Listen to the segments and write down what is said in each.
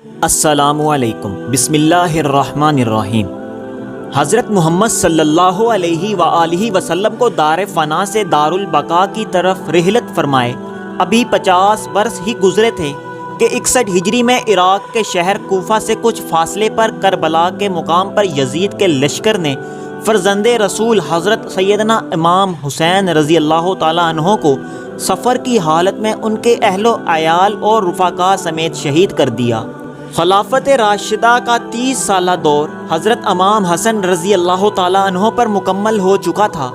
السلام علیکم، بسم اللہ الرحمن الرحیم۔ حضرت محمد صلی اللہ علیہ وآلہ وسلم کو دار فنا سے دار البقاء کی طرف رحلت فرمائے ابھی 50 برس ہی گزرے تھے کہ 61 ہجری میں عراق کے شہر کوفہ سے کچھ فاصلے پر کربلا کے مقام پر یزید کے لشکر نے فرزند رسول حضرت سیدنا امام حسین رضی اللہ تعالیٰ عنہ کو سفر کی حالت میں ان کے اہل و عیال اور رفقا سمیت شہید کر دیا۔ خلافت راشدہ کا 30 سالہ دور حضرت امام حسن رضی اللہ تعالیٰ عنہ پر مکمل ہو چکا تھا،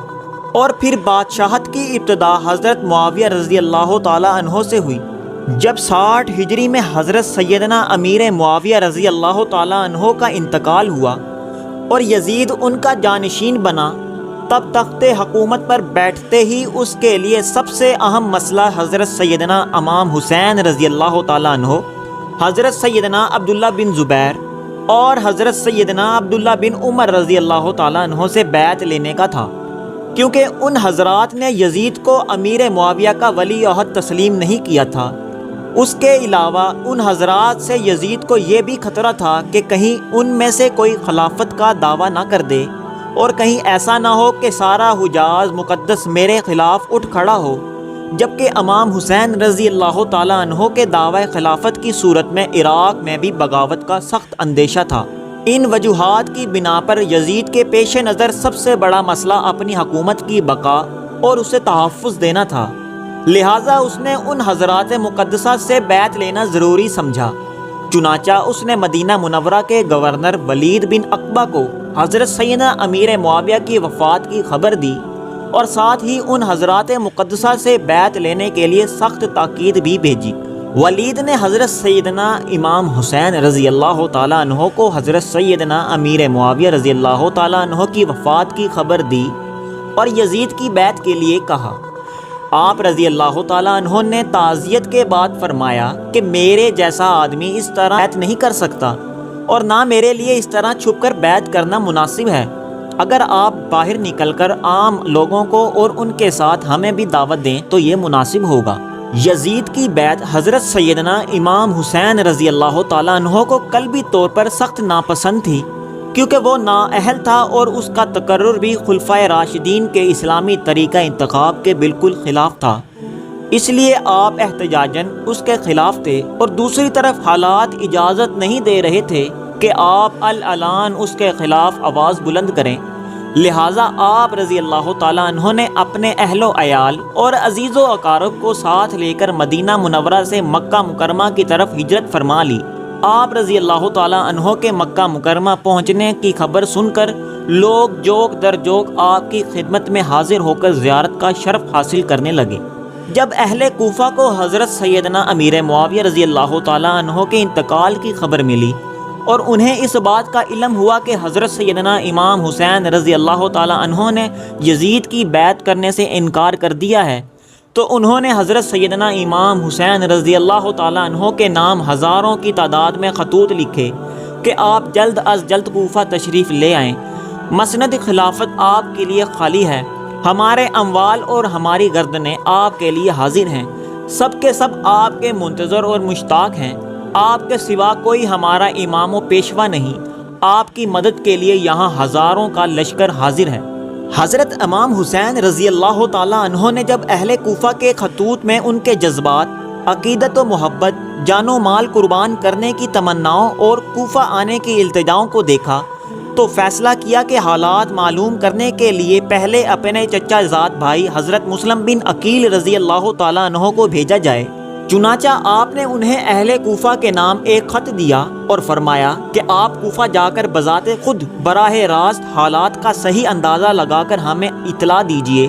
اور پھر بادشاہت کی ابتدا حضرت معاویہ رضی اللہ تعالیٰ عنہ سے ہوئی۔ جب 60 ہجری میں حضرت سیدنا امیر معاویہ رضی اللہ تعالیٰ عنہ کا انتقال ہوا اور یزید ان کا جانشین بنا، تب تخت حکومت پر بیٹھتے ہی اس کے لیے سب سے اہم مسئلہ حضرت سیدنا امام حسین رضی اللہ تعالیٰ عنہ، حضرت سیدنا عبداللہ بن زبیر اور حضرت سیدنا عبداللہ بن عمر رضی اللہ تعالیٰ عنہ سے بیعت لینے کا تھا، کیونکہ ان حضرات نے یزید کو امیر معاویہ کا ولی عہد تسلیم نہیں کیا تھا۔ اس کے علاوہ ان حضرات سے یزید کو یہ بھی خطرہ تھا کہ کہیں ان میں سے کوئی خلافت کا دعویٰ نہ کر دے، اور کہیں ایسا نہ ہو کہ سارا حجاز مقدس میرے خلاف اٹھ کھڑا ہو، جبکہ امام حسین رضی اللہ تعالیٰ عنہ کے دعوی خلافت کی صورت میں عراق میں بھی بغاوت کا سخت اندیشہ تھا۔ ان وجوہات کی بنا پر یزید کے پیش نظر سب سے بڑا مسئلہ اپنی حکومت کی بقا اور اسے تحفظ دینا تھا، لہٰذا اس نے ان حضرات مقدسہ سے بیعت لینا ضروری سمجھا۔ چنانچہ اس نے مدینہ منورہ کے گورنر ولید بن عقبہ کو حضرت سیدنا امیر معاویہ کی وفات کی خبر دی، اور ساتھ ہی ان حضرات مقدسہ سے بیعت لینے کے لیے سخت تاکید بھی بھیجی۔ ولید نے حضرت سیدنا امام حسین رضی اللہ تعالیٰ عنہ کو حضرت سیدنا امیر معاویہ رضی اللہ تعالیٰ عنہ کی وفات کی خبر دی اور یزید کی بیعت کے لیے کہا۔ آپ رضی اللہ تعالیٰ عنہ نے تعزیت کے بعد فرمایا کہ میرے جیسا آدمی اس طرح بیعت نہیں کر سکتا، اور نہ میرے لیے اس طرح چھپ کر بیعت کرنا مناسب ہے۔ اگر آپ باہر نکل کر عام لوگوں کو اور ان کے ساتھ ہمیں بھی دعوت دیں تو یہ مناسب ہوگا۔ یزید کی بیعت حضرت سیدنا امام حسین رضی اللہ تعالیٰ عنہ کو قلبی طور پر سخت ناپسند تھی، کیونکہ وہ نااہل تھا اور اس کا تقرر بھی خلفائے راشدین کے اسلامی طریقہ انتخاب کے بالکل خلاف تھا، اس لیے آپ احتجاجاً اس کے خلاف تھے، اور دوسری طرف حالات اجازت نہیں دے رہے تھے کہ آپ اعلان اس کے خلاف آواز بلند کریں، لہٰذا آپ رضی اللہ تعالیٰ عنہ نے اپنے اہل و عیال اور عزیز و اقارب کو ساتھ لے کر مدینہ منورہ سے مکہ مکرمہ کی طرف ہجرت فرما لی۔ آپ رضی اللہ تعالیٰ عنہ کے مکہ مکرمہ پہنچنے کی خبر سن کر لوگ جوک در جوک آپ کی خدمت میں حاضر ہو کر زیارت کا شرف حاصل کرنے لگے۔ جب اہل کوفہ کو حضرت سیدنا امیر معاویہ رضی اللہ تعالیٰ عنہ کے انتقال کی خبر ملی اور انہیں اس بات کا علم ہوا کہ حضرت سیدنا امام حسین رضی اللہ تعالیٰ عنہ نے یزید کی بیعت کرنے سے انکار کر دیا ہے، تو انہوں نے حضرت سیدنا امام حسین رضی اللہ تعالیٰ عنہ کے نام ہزاروں کی تعداد میں خطوط لکھے کہ آپ جلد از جلد کوفہ تشریف لے آئیں، مسند خلافت آپ کے لیے خالی ہے، ہمارے اموال اور ہماری گردنیں آپ کے لیے حاضر ہیں، سب کے سب آپ کے منتظر اور مشتاق ہیں، آپ کے سوا کوئی ہمارا امام و پیشوا نہیں، آپ کی مدد کے لیے یہاں ہزاروں کا لشکر حاضر ہے۔ حضرت امام حسین رضی اللہ تعالیٰ عنہ نے جب اہل کوفہ کے خطوط میں ان کے جذبات، عقیدت و محبت، جان و مال قربان کرنے کی تمناؤں اور کوفہ آنے کی التجاؤں کو دیکھا تو فیصلہ کیا کہ حالات معلوم کرنے کے لیے پہلے اپنے چچا زاد بھائی حضرت مسلم بن عقیل رضی اللہ تعالیٰ عنہ کو بھیجا جائے۔ چنانچہ آپ نے انہیں اہل کوفہ کے نام ایک خط دیا اور فرمایا کہ آپ کوفہ جا کر بذات خود براہ راست حالات کا صحیح اندازہ لگا کر ہمیں اطلاع دیجیے،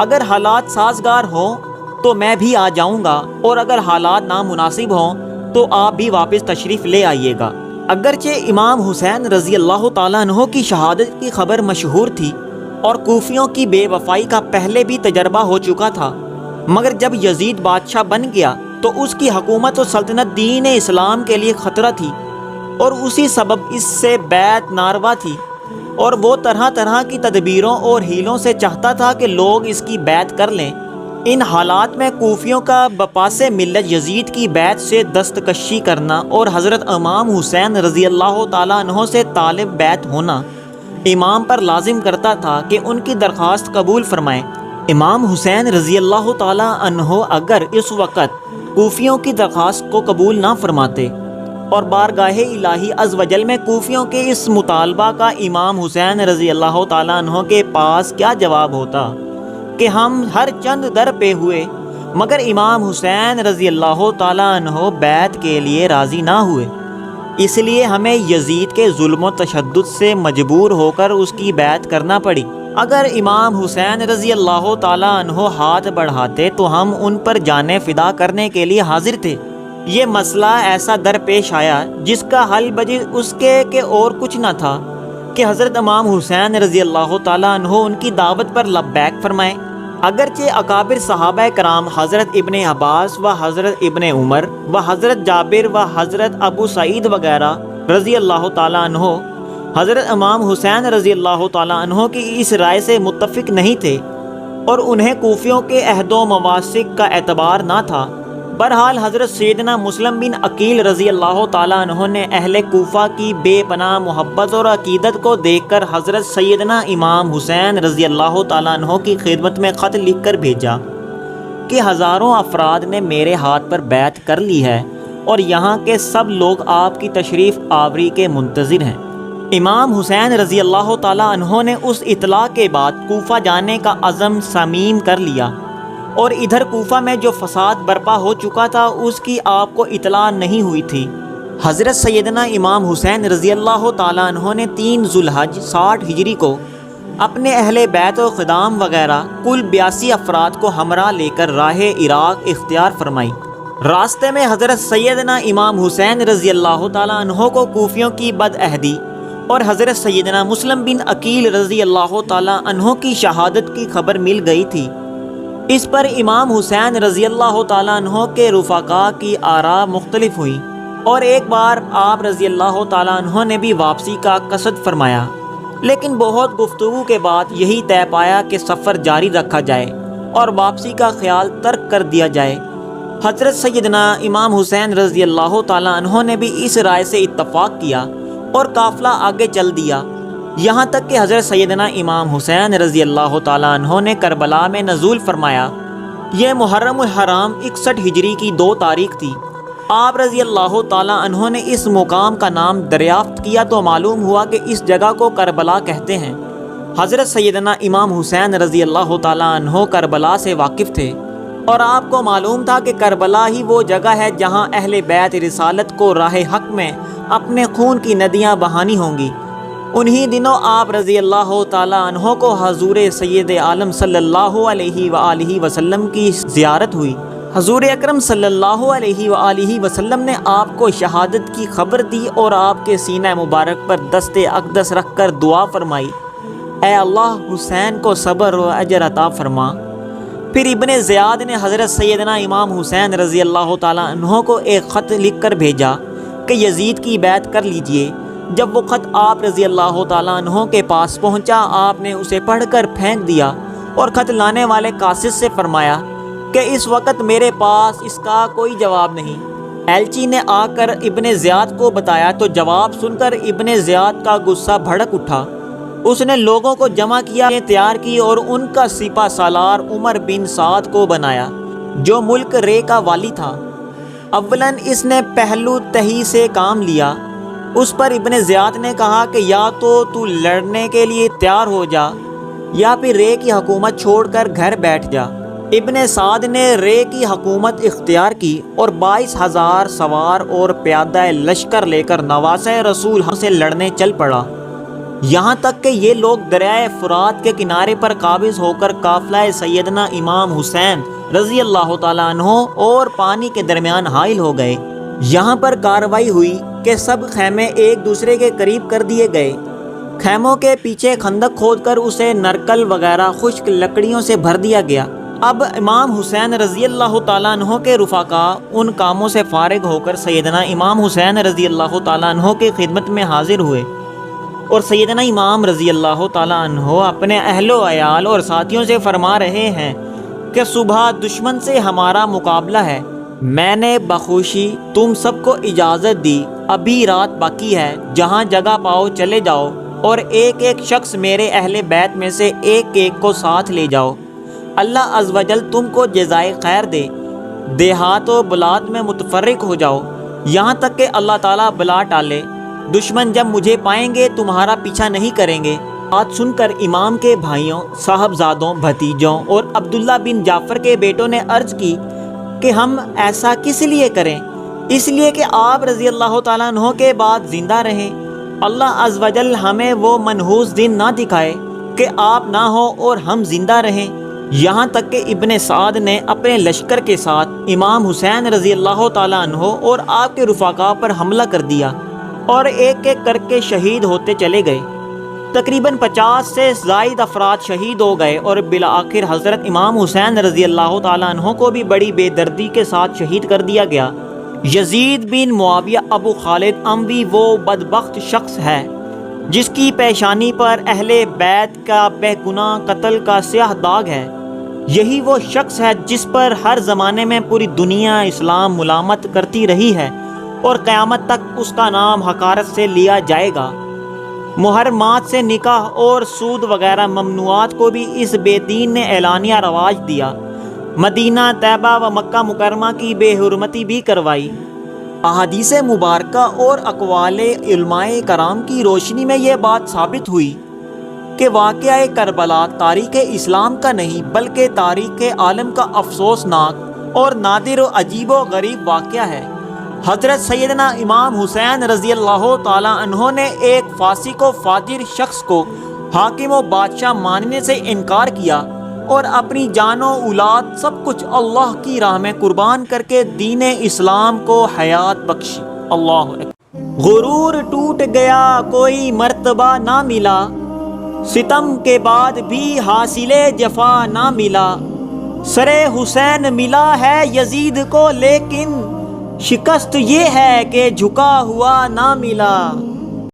اگر حالات سازگار ہوں تو میں بھی آ جاؤں گا، اور اگر حالات نامناسب ہوں تو آپ بھی واپس تشریف لے آئیے گا۔ اگرچہ امام حسین رضی اللہ تعالیٰ عنہ کی شہادت کی خبر مشہور تھی اور کوفیوں کی بے وفائی کا پہلے بھی تجربہ ہو چکا تھا، مگر جب یزید بادشاہ بن گیا تو اس کی حکومت و سلطنت دین اسلام کے لیے خطرہ تھی، اور اسی سبب اس سے بیعت ناروا تھی، اور وہ طرح طرح کی تدبیروں اور ہیلوں سے چاہتا تھا کہ لوگ اس کی بیعت کر لیں، ان حالات میں کوفیوں کا بپاس ملت یزید کی بیعت سے دستکشی کرنا اور حضرت امام حسین رضی اللہ تعالیٰ عنہ سے طالب بیعت ہونا امام پر لازم کرتا تھا کہ ان کی درخواست قبول فرمائیں۔ امام حسین رضی اللہ تعالیٰ عنہ اگر اس وقت کوفیوں کی درخواست کو قبول نہ فرماتے اور بارگاہ الہی عز و جل میں کوفیوں کے اس مطالبہ کا امام حسین رضی اللہ تعالیٰ عنہ کے پاس کیا جواب ہوتا کہ ہم ہر چند در پہ ہوئے مگر امام حسین رضی اللہ تعالیٰ عنہ بیعت کے لیے راضی نہ ہوئے، اس لیے ہمیں یزید کے ظلم و تشدد سے مجبور ہو کر اس کی بیعت کرنا پڑی۔ اگر امام حسین رضی اللہ تعالیٰ عنہ ہاتھ بڑھاتے تو ہم ان پر جانیں فدا کرنے کے لیے حاضر تھے۔ یہ مسئلہ ایسا درپیش آیا جس کا حل بجز اس کے کہ اور کچھ نہ تھا کہ حضرت امام حسین رضی اللہ تعالیٰ عنہ ان کی دعوت پر لبیک فرمائیں۔ اگرچہ اکابر صحابہ کرام حضرت ابن عباس و حضرت ابن عمر و حضرت جابر و حضرت ابو سعید وغیرہ رضی اللہ تعالیٰ عنہ حضرت امام حسین رضی اللہ تعالیٰ عنہ کی اس رائے سے متفق نہیں تھے اور انہیں کوفیوں کے عہد و مواثق کا اعتبار نہ تھا، بہرحال حضرت سیدنا مسلم بن عقیل رضی اللہ تعالیٰ عنہ نے اہل کوفہ کی بے پناہ محبت اور عقیدت کو دیکھ کر حضرت سیدنا امام حسین رضی اللہ تعالیٰ عنہ کی خدمت میں خط لکھ کر بھیجا کہ ہزاروں افراد نے میرے ہاتھ پر بیعت کر لی ہے اور یہاں کے سب لوگ آپ کی تشریف آوری کے منتظر ہیں۔ امام حسین رضی اللہ تعالیٰ عنہ نے اس اطلاع کے بعد کوفہ جانے کا عزم صمیم کر لیا، اور ادھر کوفہ میں جو فساد برپا ہو چکا تھا اس کی آپ کو اطلاع نہیں ہوئی تھی۔ حضرت سیدنا امام حسین رضی اللہ تعالیٰ عنہ نے 3 ذوالحج 60 ہجری کو اپنے اہل بیت و خدام وغیرہ کل 82 افراد کو ہمراہ لے کر راہ عراق اختیار فرمائی۔ راستے میں حضرت سیدنا امام حسین رضی اللہ تعالیٰ عنہ کو کوفیوں کی بدعہدی اور حضرت سیدنا مسلم بن عقیل رضی اللہ تعالیٰ عنہ کی شہادت کی خبر مل گئی تھی۔ اس پر امام حسین رضی اللہ تعالیٰ عنہ کے رفقاء کی آراء مختلف ہوئی اور ایک بار آپ رضی اللہ تعالیٰ عنہ نے بھی واپسی کا قصد فرمایا، لیکن بہت گفتگو کے بعد یہی طے پایا کہ سفر جاری رکھا جائے اور واپسی کا خیال ترک کر دیا جائے۔ حضرت سیدنا امام حسین رضی اللہ تعالیٰ عنہ نے بھی اس رائے سے اتفاق کیا اور قافلہ آگے چل دیا، یہاں تک کہ حضرت سیدنا امام حسین رضی اللہ تعالیٰ عنہ نے کربلا میں نزول فرمایا۔ یہ محرم الحرام 61 ہجری کی 2 تاریخ تھی۔ آپ رضی اللہ تعالیٰ عنہ نے اس مقام کا نام دریافت کیا تو معلوم ہوا کہ اس جگہ کو کربلا کہتے ہیں۔ حضرت سیدنا امام حسین رضی اللہ تعالیٰ عنہ کربلا سے واقف تھے اور آپ کو معلوم تھا کہ کربلا ہی وہ جگہ ہے جہاں اہل بیت رسالت کو راہ حق میں اپنے خون کی ندیاں بہانی ہوں گی۔ انہی دنوں آپ رضی اللہ تعالیٰ عنہ کو حضور سید عالم صلی اللہ علیہ وآلہ وسلم کی زیارت ہوئی۔ حضور اکرم صلی اللہ علیہ وآلہ وسلم نے آپ کو شہادت کی خبر دی اور آپ کے سینہ مبارک پر دست اقدس رکھ کر دعا فرمائی، اے اللہ حسین کو صبر و اجر عطا فرما۔ پھر ابن زیاد نے حضرت سیدنا امام حسین رضی اللہ تعالیٰ عنہ کو ایک خط لکھ کر بھیجا کہ یزید کی بیعت کر لیجئے۔ جب وہ خط آپ رضی اللہ تعالیٰ عنہ کے پاس پہنچا، آپ نے اسے پڑھ کر پھینک دیا اور خط لانے والے قاصد سے فرمایا کہ اس وقت میرے پاس اس کا کوئی جواب نہیں۔ ایلچی نے آ کر ابن زیاد کو بتایا تو جواب سن کر ابن زیاد کا غصہ بھڑک اٹھا۔ اس نے لوگوں کو جمع کیا، تیار کی اور ان کا سپہ سالار عمر بن سعد کو بنایا جو ملک رے کا والی تھا۔ اولاً اس نے پہلو تہی سے کام لیا۔ اس پر ابن زیاد نے کہا کہ یا تو لڑنے کے لیے تیار ہو جا یا پھر رے کی حکومت چھوڑ کر گھر بیٹھ جا۔ ابن سعد نے رے کی حکومت اختیار کی اور 22,000 سوار اور پیادہ لشکر لے کر نواسہ رسول سے لڑنے چل پڑا، یہاں تک کہ یہ لوگ دریائے فرات کے کنارے پر قابض ہو کر قافلہ سیدنا امام حسین رضی اللہ تعالیٰ عنہ اور پانی کے درمیان حائل ہو گئے۔ یہاں پر کارروائی ہوئی کہ سب خیمے ایک دوسرے کے قریب کر دیے گئے۔ خیموں کے پیچھے خندق کھود کر اسے نرکل وغیرہ خشک لکڑیوں سے بھر دیا گیا۔ اب امام حسین رضی اللہ تعالیٰ عنہ کے رفقاء ان کاموں سے فارغ ہو کر سیدنا امام حسین رضی اللہ تعالیٰ عنہ کی خدمت میں حاضر ہوئے اور سیدنا امام رضی اللہ تعالیٰ عنہ اپنے اہل و عیال اور ساتھیوں سے فرما رہے ہیں کہ صبح دشمن سے ہمارا مقابلہ ہے۔ میں نے بخوشی تم سب کو اجازت دی، ابھی رات باقی ہے، جہاں جگہ پاؤ چلے جاؤ، اور ایک ایک شخص میرے اہل بیت میں سے ایک ایک کو ساتھ لے جاؤ۔ اللہ عز و جل تم کو جزائے خیر دے۔ دیہات و بلاد میں متفرق ہو جاؤ، یہاں تک کہ اللہ تعالیٰ بلا ٹالے۔ دشمن جب مجھے پائیں گے تمہارا پیچھا نہیں کریں گے۔ بات سن کر امام کے بھائیوں، صاحبزادوں، بھتیجوں اور عبداللہ بن جعفر کے بیٹوں نے عرض کی کہ ہم ایسا کس لیے کریں؟ اس لیے کہ آپ رضی اللہ تعالیٰ عنہ کے بعد زندہ رہیں۔ اللہ عز و جل ہمیں وہ منحوس دن نہ دکھائے کہ آپ نہ ہو اور ہم زندہ رہیں۔ یہاں تک کہ ابن سعد نے اپنے لشکر کے ساتھ امام حسین رضی اللہ تعالیٰ عنہ اور آپ کے رفقا پر حملہ کر دیا اور ایک ایک کر کے شہید ہوتے چلے گئے۔ تقریباً 50 سے زائد افراد شہید ہو گئے اور بالآخر حضرت امام حسین رضی اللہ تعالیٰ عنہ کو بھی بڑی بے دردی کے ساتھ شہید کر دیا گیا۔ یزید بن معاویہ ابو خالد اموی وہ بدبخت شخص ہے جس کی پیشانی پر اہل بیت کا بے گناہ قتل کا سیاہ داغ ہے۔ یہی وہ شخص ہے جس پر ہر زمانے میں پوری دنیا اسلام ملامت کرتی رہی ہے اور قیامت تک اس کا نام حقارت سے لیا جائے گا۔ محرمات سے نکاح اور سود وغیرہ ممنوعات کو بھی اس بے دین نے اعلانیہ رواج دیا۔ مدینہ طیبہ و مکہ مکرمہ کی بے حرمتی بھی کروائی۔ احادیث مبارکہ اور اقوال علماء کرام کی روشنی میں یہ بات ثابت ہوئی کہ واقعہ کربلا تاریخ اسلام کا نہیں بلکہ تاریخ عالم کا افسوسناک اور نادر و عجیب و غریب واقعہ ہے۔ حضرت سیدنا امام حسین رضی اللہ تعالیٰ عنہ نے ایک فاسق و فاجر شخص کو حاکم و بادشاہ ماننے سے انکار کیا اور اپنی جان و اولاد سب کچھ اللہ کی راہ میں قربان کر کے دین اسلام کو حیات بخشی۔ اللہ اکبر۔ غرور ٹوٹ گیا کوئی مرتبہ نہ ملا، ستم کے بعد بھی حاصل جفا نہ ملا۔ سر حسین ملا ہے یزید کو لیکن شکست یہ ہے کہ جھکا ہوا نہ ملا۔